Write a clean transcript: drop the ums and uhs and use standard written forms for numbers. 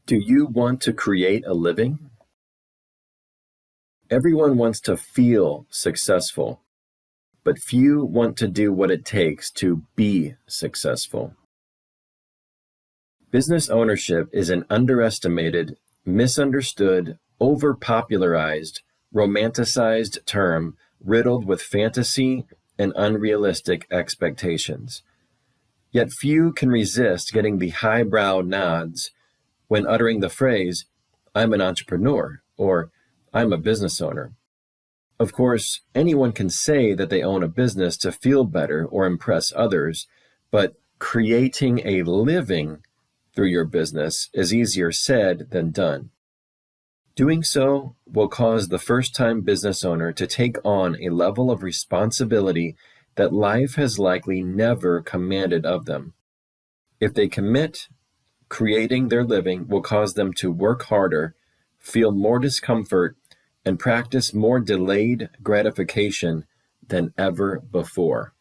Do you want to create a living? Everyone wants to feel successful, but few want to do what it takes to be successful. Business ownership is an underestimated, misunderstood, overpopularized, romanticized term riddled with fantasy and unrealistic expectations. Yet few can resist getting the highbrow nods when uttering the phrase, "I'm an entrepreneur," or "I'm a business owner." Of course, anyone can say that they own a business to feel better or impress others, but creating a living through your business is easier said than done. Doing so will cause the first-time business owner to take on a level of responsibility that life has likely never commanded of them. If they commit, creating their living will cause them to work harder, feel more discomfort, and practice more delayed gratification than ever before.